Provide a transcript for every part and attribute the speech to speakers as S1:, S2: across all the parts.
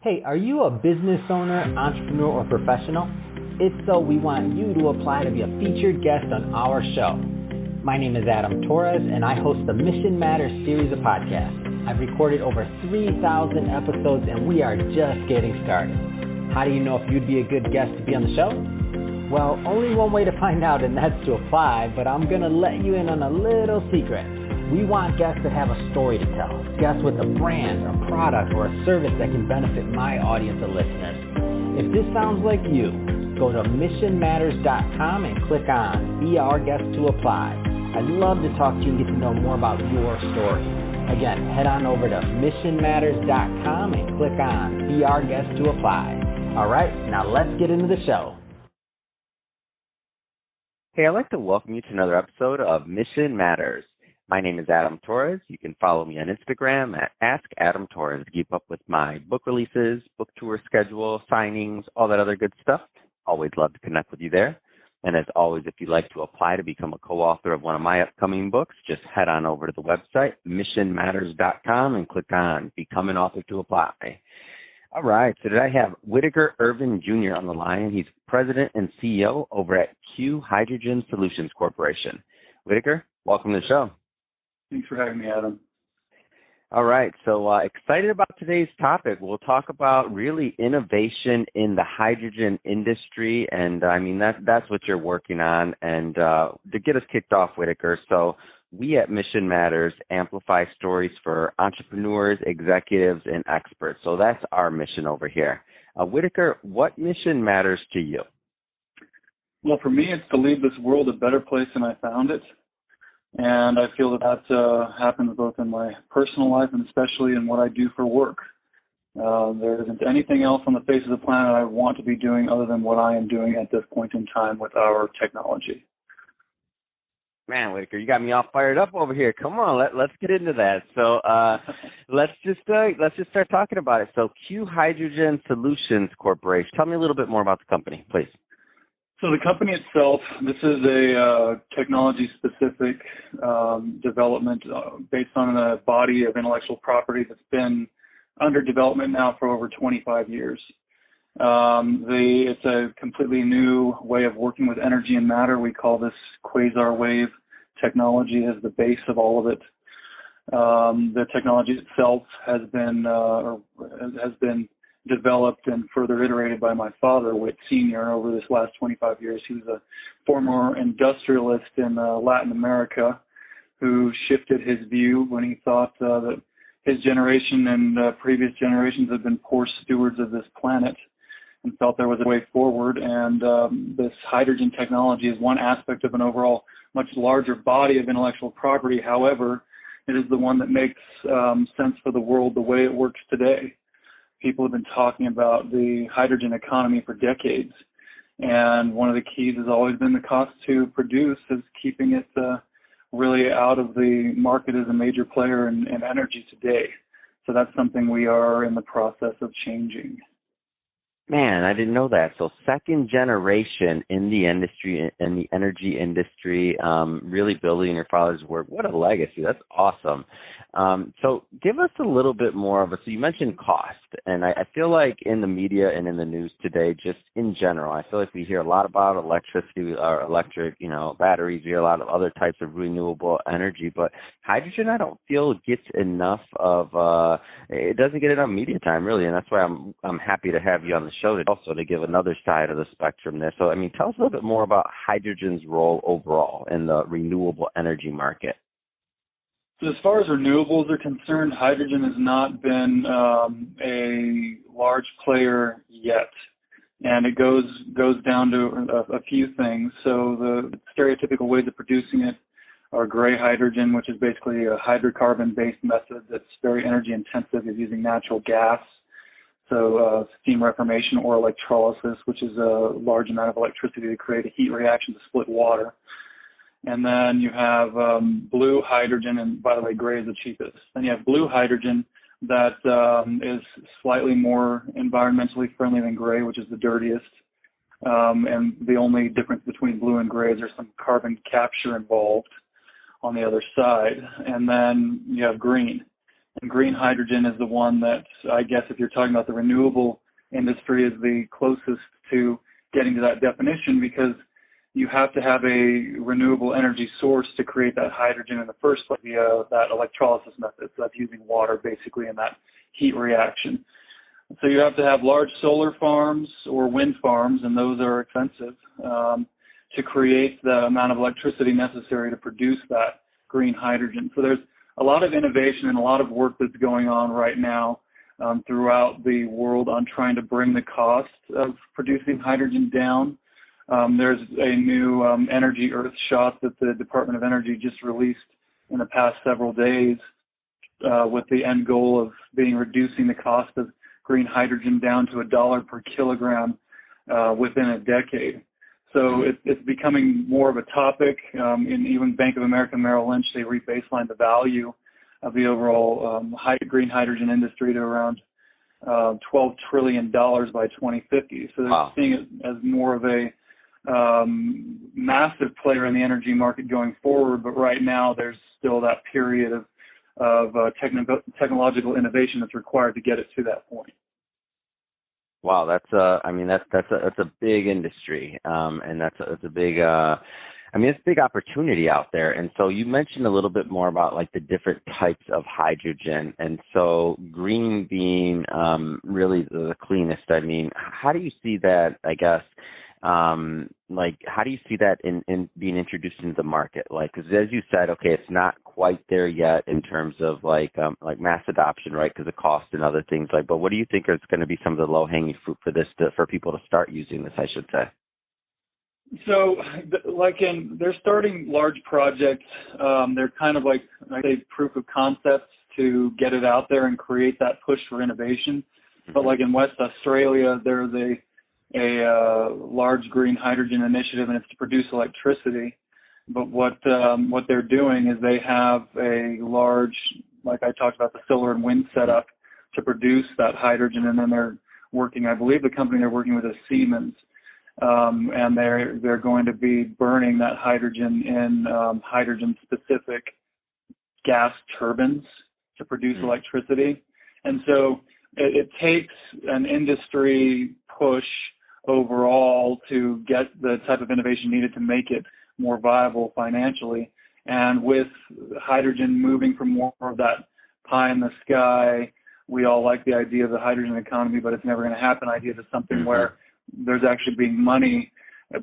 S1: Hey, are you a business owner, entrepreneur, or professional? If so, we want you to apply to be a featured guest on our show. My name is Adam Torres, and I host the Mission Matters series of podcasts. I've recorded over 3,000 episodes, and we are just getting started. How do you know if you'd be a good guest to be on the show? Well, only one way to find out, and that's to apply, but I'm going to let you in on a little secret. We want guests that have a story to tell, guests with a brand, a product, or a service that can benefit my audience of listeners. If this sounds like you, go to missionmatters.com and click on Be Our Guest to apply. I'd love to talk to you and get to know more about your story. Again, head on over to missionmatters.com and click on Be Our Guest to apply. All right, now let's get into the show.
S2: Hey, I'd like to welcome you to another episode of Mission Matters. My name is Adam Torres. You can follow me on Instagram at AskAdamTorres to keep up with my book releases, book tour schedule, signings, all that other good stuff. Always love to connect with you there. And as always, if you'd like to apply to become a co-author of one of my upcoming books, just head on over to the website, missionmatters.com, and click on Become an Author to apply. All right, so today I have Whitaker Irvin Jr. on the line. He's president and CEO over at Q Hydrogen Solutions Corporation. Whitaker, welcome to the show.
S3: Thanks for having me, Adam.
S2: All right, so excited about today's topic. We'll talk about really innovation in the hydrogen industry, and I mean that's what you're working on. And to get us kicked off, Whitaker, so we at Mission Matters amplify stories for entrepreneurs, executives, and experts. So that's our mission over here. Whitaker, what mission matters to you?
S3: Well, for me, it's to leave this world a better place than I found it. And I feel that happens both in my personal life and especially in what I do for work. There isn't anything else on the face of the planet I want to be doing other than what I am doing at this point in time with our technology.
S2: Man, Whitaker, you got me all fired up over here. Come on, let's get into that. So let's just start talking about it. So Q Hydrogen Solutions Corporation. Tell me a little bit more about the company, please.
S3: So the company itself, this is a technology-specific development based on a body of intellectual property that's been under development now for over 25 years. It's a completely new way of working with energy and matter. We call this quasar wave technology as the base of all of it. The technology itself has been developed and further iterated by my father, Whit Sr., over this last 25 years. He was a former industrialist in Latin America who shifted his view when he thought that his generation and previous generations had been poor stewards of this planet and felt there was a way forward. And this hydrogen technology is one aspect of an overall much larger body of intellectual property. However, it is the one that makes sense for the world the way it works today. People have been talking about the hydrogen economy for decades, and one of the keys has always been the cost to produce, is keeping it really out of the market as a major player in energy today. So that's something we are in the process of changing.
S2: Man, I didn't know that. So second generation in the industry, in the energy industry, really building your father's work. What a legacy. That's awesome. So give us a little bit more of a, so you mentioned cost, and I feel like in the media and in the news today, just in general, I feel like we hear a lot about electricity or electric, batteries. We hear a lot of other types of renewable energy, but hydrogen, I don't feel gets enough of, it doesn't get enough media time really. And that's why I'm happy to have you on the show today also to give another side of the spectrum there. So, I mean, tell us a little bit more about hydrogen's role overall in the renewable energy market.
S3: So as far as renewables are concerned, hydrogen has not been a large player yet. And it goes down to a few things. So the stereotypical ways of producing it are gray hydrogen, which is basically a hydrocarbon-based method that's very energy intensive, is using natural gas. So steam reformation or electrolysis, which is a large amount of electricity to create a heat reaction to split water. And then you have blue hydrogen, and by the way, gray is the cheapest. Then you have blue hydrogen that is slightly more environmentally friendly than gray, which is the dirtiest. And the only difference between blue and gray is there's some carbon capture involved on the other side. And then you have green. And green hydrogen is the one that, I guess if you're talking about the renewable industry, is the closest to getting to that definition, because you have to have a renewable energy source to create that hydrogen in the first place via that electrolysis method. So that's using water basically in that heat reaction. So you have to have large solar farms or wind farms, and those are expensive, to create the amount of electricity necessary to produce that green hydrogen. So there's a lot of innovation and a lot of work that's going on right now throughout the world on trying to bring the cost of producing hydrogen down. There's a new energy earth shot that the Department of Energy just released in the past several days with the end goal of reducing the cost of green hydrogen down to $1 per kilogram within a decade. So it's becoming more of a topic. In even Bank of America Merrill Lynch, they rebaselined the value of the overall green hydrogen industry to around $12 trillion by 2050. So they're seeing it as more of a massive player in the energy market going forward. But right now, there's still that period of technological innovation that's required to get it to that point.
S2: Wow, that's a big industry, and that's a big, it's a big opportunity out there. And so you mentioned a little bit more about like the different types of hydrogen, and so green being really the cleanest. I mean, how do you see that? I guess. How do you see that in being introduced into the market? Like, because as you said, okay, it's not quite there yet in terms of like mass adoption, right? Because of cost and other things. But what do you think is going to be some of the low hanging fruit for this for people to start using this? I should say.
S3: So, they're starting large projects. They're kind of like I say proof of concepts to get it out there and create that push for innovation. Mm-hmm. But like in West Australia, there's a large green hydrogen initiative, and it's to produce electricity. But what they're doing is they have a large, like I talked about, the solar and wind setup to produce that hydrogen, and then they're working, I believe the company they're working with is Siemens, and they're going to be burning that hydrogen in hydrogen-specific gas turbines to produce electricity. And so it takes an industry push overall to get the type of innovation needed to make it more viable financially. And with hydrogen moving from more of that pie in the sky, we all like the idea of the hydrogen economy, but it's never going to happen idea to something where there's actually being money,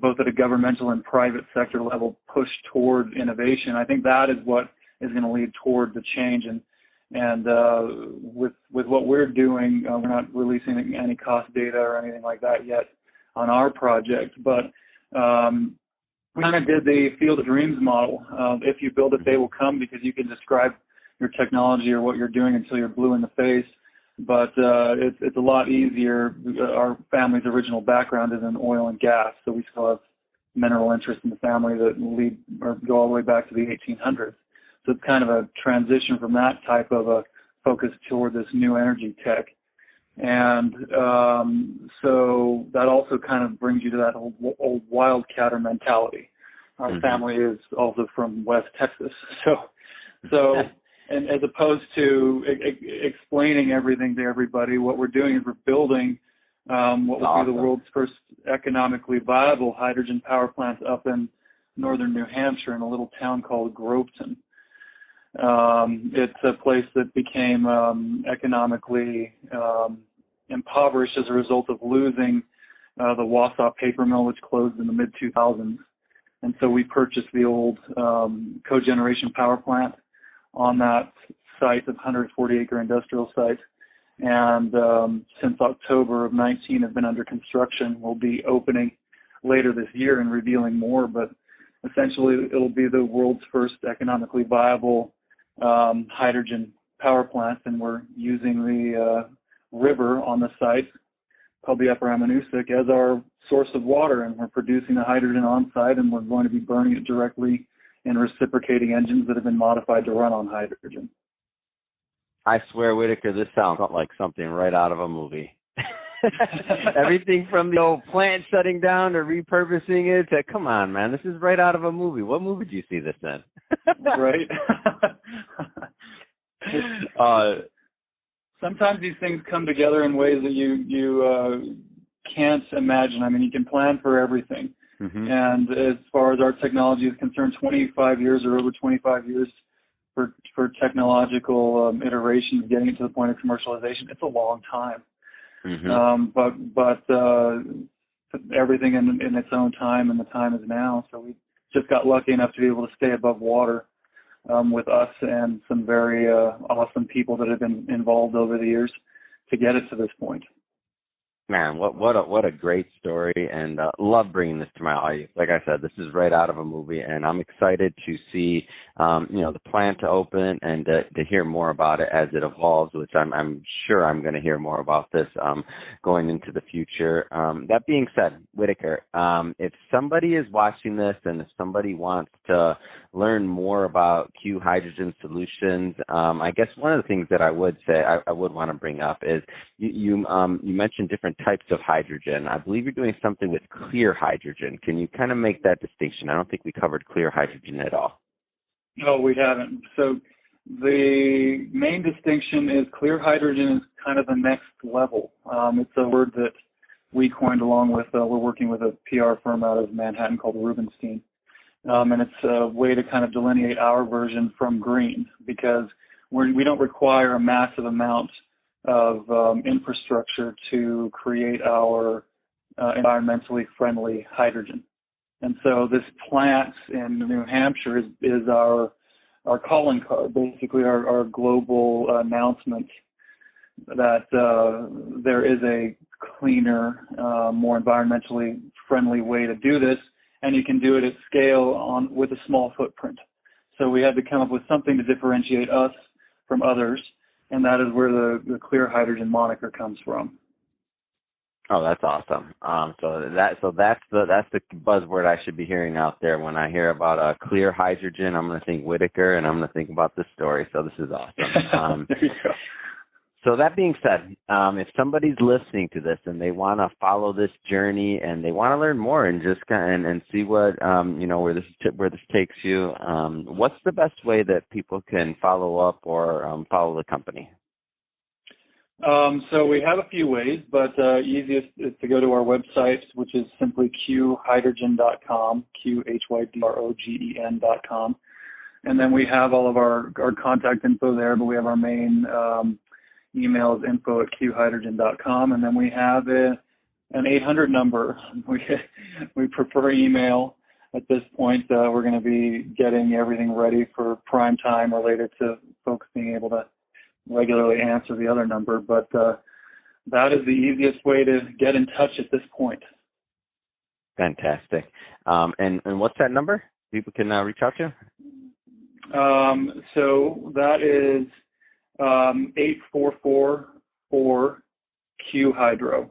S3: both at a governmental and private sector level, pushed toward innovation. I think that is what is going to lead toward the change. And with what we're doing, we're not releasing any cost data or anything like that yet on our project, but we kind of did the Field of Dreams model. If you build it, they will come, because you can describe your technology or what you're doing until you're blue in the face. But it's a lot easier. Our family's original background is in oil and gas, so we still have mineral interests in the family that lead or go all the way back to the 1800s. So it's kind of a transition from that type of a focus toward this new energy tech. And so that also kind of brings you to that old wildcatter mentality. Our family is also from West Texas. So and as opposed to explaining everything to everybody, what we're doing is we're building what will be the world's first economically viable hydrogen power plant up in northern New Hampshire in a little town called Groveton. It's a place that became economically impoverished as a result of losing the Wausau paper mill, which closed in the mid-2000s. And so we purchased the old cogeneration power plant on that site, of 140-acre industrial site. And since October of 19 have been under construction. We'll be opening later this year and revealing more, but essentially it'll be the world's first economically viable hydrogen power plant, and we're using the river on the site called the Upper Ammonoosuc as our source of water, and we're producing the hydrogen on site, and we're going to be burning it directly in reciprocating engines that have been modified to run on hydrogen.
S2: I swear, Whitaker, this sounds like something right out of a movie. Everything from the old plant shutting down to repurposing it to, come on, man, this is right out of a movie. What movie did you see this in?
S3: Right. Sometimes these things come together in ways that you can't imagine. I mean, you can plan for everything. Mm-hmm. And as far as our technology is concerned, 25 years or over 25 years for technological iterations, getting it to the point of commercialization, it's a long time. Mm-hmm. But everything in its own time, and the time is now. So we just got lucky enough to be able to stay above water with us and some very awesome people that have been involved over the years to get it to this point.
S2: Man, what a great story, and love bringing this to my audience. Like I said, this is right out of a movie, and I'm excited to see, the plant to open and to hear more about it as it evolves, which I'm sure I'm going to hear more about this going into the future. That being said, Whitaker, if somebody is watching this and if somebody wants to learn more about Q Hydrogen Solutions, I guess one of the things that I would say I would want to bring up is you mentioned different types of hydrogen. I believe you're doing something with clear hydrogen. Can you kind of make that distinction? I don't think we covered clear hydrogen at all.
S3: No, we haven't. So the main distinction is clear hydrogen is kind of the next level. It's a word that we coined along with, we're working with a PR firm out of Manhattan called Rubenstein. And it's a way to kind of delineate our version from green, because we don't require a massive amount of infrastructure to create our environmentally friendly hydrogen. And so this plant in New Hampshire is our calling card, basically our global announcement that there is a cleaner, more environmentally friendly way to do this, and you can do it at scale with a small footprint. So we had to come up with something to differentiate us from others, and that is where the clear hydrogen moniker comes from.
S2: Oh, that's awesome. So that's the buzzword I should be hearing out there. When I hear about clear hydrogen, I'm going to think Whitaker, and I'm going to think about this story. So this is awesome.
S3: There you go.
S2: So that being said, if somebody's listening to this and they want to follow this journey and they want to learn more and just and see what where this takes you, what's the best way that people can follow up or follow the company?
S3: So we have a few ways, but easiest is to go to our website, which is simply qhydrogen.com, qhydrogen.com. And then we have all of our contact info there, but we have our main email is info@qhydrogen.com. And then we have an 800 number. We prefer email at this point. We're going to be getting everything ready for prime time related to folks being able to regularly answer the other number, but that is the easiest way to get in touch at this point.
S2: Fantastic. And what's that number people can reach out to?
S3: So that is 8444-Q-Hydro.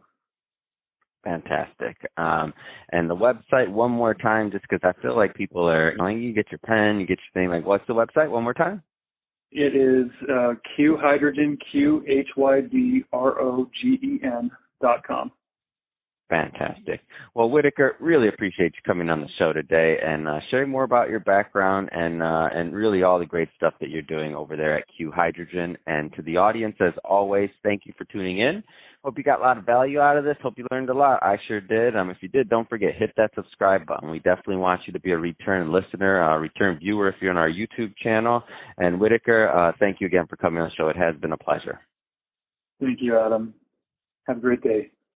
S2: Fantastic. And the website, one more time, just because I feel like people are, you get your pen, you get your thing, like, what's the website one more time?
S3: It is qhydrogen, qhydrogen.com.
S2: Fantastic. Well, Whitaker, really appreciate you coming on the show today and sharing more about your background and really all the great stuff that you're doing over there at Q Hydrogen. And to the audience, as always, thank you for tuning in. Hope you got a lot of value out of this. Hope you learned a lot. I sure did. If you did, don't forget, hit that subscribe button. We definitely want you to be a return listener, a return viewer if you're on our YouTube channel. And Whitaker, thank you again for coming on the show. It has been a pleasure.
S3: Thank you, Adam. Have a great day.